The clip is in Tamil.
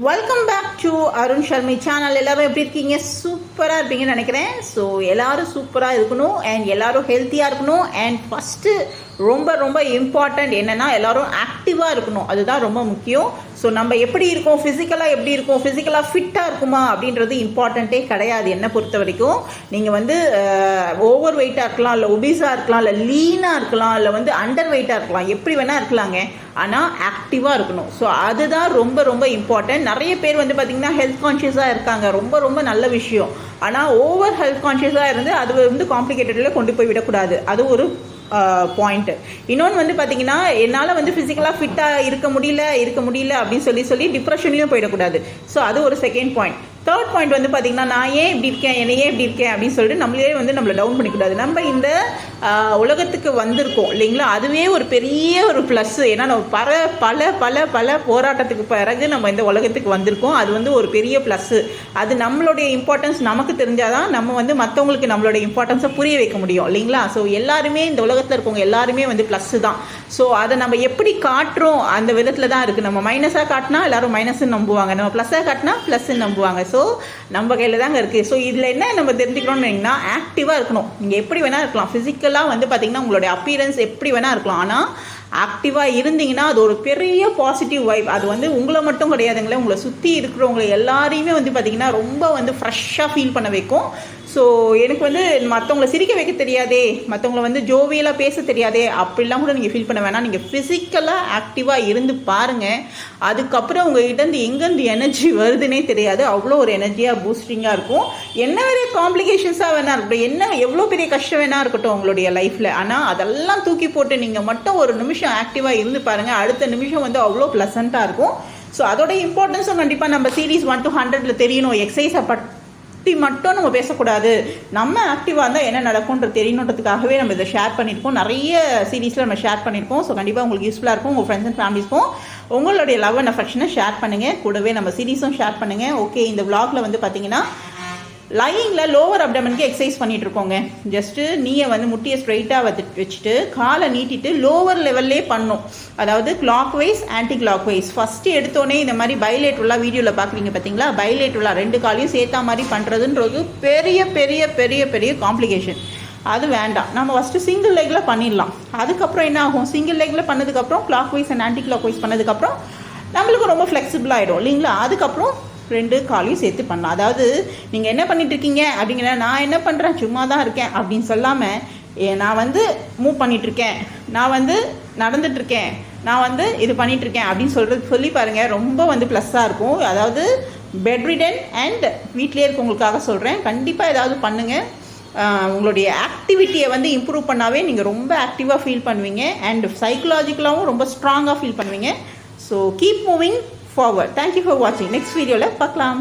Welcome back to Arun Sharmi channel. எல்லாரும் எப்படி இருக்கீங்க? சூப்பராக இருப்பீங்கன்னு நினைக்கிறேன். ஸோ எல்லாரும் சூப்பராக இருக்கணும் அண்ட் எல்லாரும் ஹெல்த்தியாக இருக்கணும். அண்ட் ஃபஸ்ட்டு ரொம்ப ரொம்ப இம்பார்ட்டண்ட் என்னென்னா எல்லாரும் ஆக்டிவாக இருக்கணும். அதுதான் ரொம்ப முக்கியம். ஸோ நம்ம எப்படி இருக்கோம், ஃபிசிக்கலாக எப்படி இருக்கோம், ஃபிசிக்கலாக ஃபிட்டாக இருக்குமா அப்படின்றது இம்பார்ட்டண்ட்டே கிடையாது என்னை பொறுத்த வரைக்கும். நீங்கள் ஓவர் வெயிட்டாக இருக்கலாம், இல்லை ஒபிஸாக இருக்கலாம், இல்லை லீனாக இருக்கலாம், இல்லை அண்டர் வெயிட்டாக இருக்கலாம், எப்படி வேணால் இருக்கலாங்க. ஆனால் ஆக்டிவாக இருக்கணும். ஸோ அதுதான் ரொம்ப ரொம்ப இம்பார்ட்டன்ட். நிறைய பேர் பார்த்திங்கன்னா ஹெல்த் கான்ஷியஸாக இருக்காங்க, ரொம்ப ரொம்ப நல்ல விஷயம். ஆனால் ஓவர் ஹெல்த் கான்ஷியஸாக இருந்து அது காம்ப்ளிகேட்டடில் கொண்டு போய் விடக்கூடாது. அது ஒரு பாயிண்ட். இன்னொன்று பார்த்தீங்கன்னா என்னால் ஃபிசிக்கலாக ஃபிட்டாக இருக்க முடியல அப்படின்னு சொல்லி டிப்ரெஷன்லையும் போயிடக்கூடாது. ஸோ அது ஒரு செகண்ட் பாயிண்ட். தேர்ட் பாயிண்ட் பார்த்தீங்கன்னா நான் ஏன் இப்படி இருக்கேன், என்னையே இப்படி இருக்கேன் அப்படின்னு சொல்லிட்டு நம்மளே நம்மளை டவுன் பண்ணிக்கூடாது. நம்ம இந்த உலகத்துக்கு வந்திருக்கோம் இல்லைங்களா, அதுவே ஒரு பெரிய ஒரு ப்ளஸ். ஏன்னா நம்ம பல பல பல போராட்டத்துக்கு பிறகு நம்ம இந்த உலகத்துக்கு வந்திருக்கோம். அது ஒரு பெரிய ப்ளஸ்ஸு. அது நம்மளுடைய இம்பார்ட்டன்ஸ் நமக்கு தெரிஞ்சாதான் நம்ம மற்றவங்களுக்கு நம்மளுடைய இம்பார்ட்டன்ஸை புரிய வைக்க முடியும் இல்லைங்களா. ஸோ எல்லாருமே இந்த உலகத்தில் இருக்கவங்க எல்லாருமே ப்ளஸ்ஸு தான். ஸோ அதை நம்ம எப்படி காட்டுறோம் அந்த விதத்தில் தான் இருக்குது. நம்ம மைனஸாக காட்டினா எல்லாரும் மைனஸ்ன்னு நம்புவாங்க, நம்ம ப்ளஸ்ஸாக காட்டினா ப்ளஸ்ன்னு நம்புவாங்க. ஸோ நம்ம கையில் தாங்க இருக்குது. ஸோ இதில் என்ன நம்ம தெரிஞ்சுக்கணும்னு ஆக்டிவாக இருக்கணும். நீங்கள் எப்படி வேணால் இருக்கலாம். ஃபிசிக்கலாக பார்த்தீங்கன்னா உங்களுடைய அப்பியரன்ஸ் எப்படி வேணால் இருக்கலாம். ஆனால் ஆக்டிவாக இருந்தீங்கன்னா அது ஒரு பெரிய பாசிட்டிவ் வைப். அது உங்களை மட்டும் கிடையாதுங்களே, உங்களை சுற்றி இருக்கிறவங்களை எல்லாரையுமே பார்த்தீங்கன்னா ரொம்ப ஃப்ரெஷ்ஷாக ஃபீல் பண்ண வைக்கும். ஸோ எனக்கு மற்றவங்களை சிரிக்க வைக்க தெரியாதே, மற்றவங்களை ஜோவியலாக பேச தெரியாதே அப்படிலாம் கூட நீங்கள் ஃபீல் பண்ண வேணாம். நீங்கள் ஃபிசிக்கலாக ஆக்டிவாக இருந்து பாருங்கள். அதுக்கப்புறம் உங்கள்கிட்ட எங்கேருந்து எனர்ஜி வருதுன்னே தெரியாது. அவ்வளோ ஒரு எனர்ஜியாக பூஸ்டிங்காக இருக்கும். என்ன பெரிய காம்ப்ளிகேஷன்ஸாக வேணா இருக்கட்டும், எவ்வளோ பெரிய கஷ்டம் வேணா இருக்கட்டும் உங்களுடைய லைஃப்பில், ஆனால் அதெல்லாம் தூக்கி போட்டு நீங்கள் மட்டும் ஒரு நிமிஷம் ஆக்டிவாக இருந்து பாருங்கள். அடுத்த நிமிஷம் அவ்வளோ ப்ளசண்ட்டாக இருக்கும். ஸோ அதோட இம்பார்ட்டன்ஸும் கண்டிப்பாக நம்ம சீரீஸ் 1 to 100 தெரியணும். எக்ஸசைஸை மட்டும் நம்ம பேசக்கூடாது, நம்ம ஆக்டிவாக இருந்தால் என்ன நடக்கும்ன்ற தெரியணுன்றதுக்காகவே நம்ம இதை ஷேர் பண்ணியிருக்கோம். நிறைய சீரீஸில் நம்ம ஷேர் பண்ணியிருக்கோம். ஸோ கண்டிப்பாக உங்களுக்கு யூஸ்ஃபுல்லாக இருக்கும். உங்கள் ஃப்ரெண்ட்ஸ் அண்ட் ஃபேமிலிஸ்க்கும் உங்களுடைய லவ் அண்ட் அஃபெக்ஷனை ஷேர் பண்ணுங்கள். கூடவே நம்ம சீரீஸும் ஷேர் பண்ணுங்கள். ஓகே, இந்த விளாகில் பார்த்தீங்கன்னா லையிங்கில் லோவர் அப்டமனுக்கு எக்ஸசைஸ் பண்ணிகிட்டு இருக்கோங்க. ஜஸ்ட்டு நீங்கள் முட்டியை ஸ்ட்ரைட்டாக வச்சுட்டு காலை நீட்டிட்டு லோவர் லெவல்லே பண்ணும். அதாவது clockwise anticlockwise. First எடுத்தோடனே இந்த மாதிரி பைலேட்ரலாக வீடியோவில் பார்க்குறீங்க பார்த்தீங்களா, பைலேட்ரலாக 2 காலையும் சேர்த்தா மாதிரி பண்ணுறதுன்றது பெரிய பெரிய பெரிய பெரிய காம்ப்ளிகேஷன். அது வேண்டாம். நம்ம ஃபஸ்ட்டு சிங்கிள் லெக்கில் பண்ணிடலாம். அதுக்கப்புறம் என்ன ஆகும், சிங்கிள் லெக்கில் பண்ணதுக்கப்புறம் clockwise and anticlockwise பண்ணதுக்கப்புறம் நம்மளுக்கு ரொம்ப ஃப்ளெக்சிபிள் ஆகிடும் இல்லைங்களா. அதுக்கப்புறம் 2 காலையும் சேர்த்து பண்ணலாம். அதாவது நீங்கள் என்ன பண்ணிட்டு இருக்கீங்க அப்படிங்கிற, நான் என்ன பண்ணுறேன் சும்மா தான் இருக்கேன் அப்படின்னு சொல்லாமல், நான் மூவ் பண்ணிகிட்ருக்கேன், நான் நடந்துட்டுருக்கேன், நான் இது பண்ணிகிட்ருக்கேன் அப்படின்னு சொல்லி பாருங்கள். ரொம்ப ப்ளஸ்ஸாக இருக்கும். அதாவது பெட்ரிடன் அண்ட் வீட்லேயே இருக்கவங்களுக்காக சொல்கிறேன். கண்டிப்பாக ஏதாவது பண்ணுங்கள். உங்களுடைய ஆக்டிவிட்டியை இம்ப்ரூவ் பண்ணாவே நீங்கள் ரொம்ப ஆக்டிவாக ஃபீல் பண்ணுவீங்க அண்ட் சைக்கலாஜிக்கலாகவும் ரொம்ப ஸ்ட்ராங்காக ஃபீல் பண்ணுவீங்க. So keep moving forward. Thank you for watching. Next video la paakalam.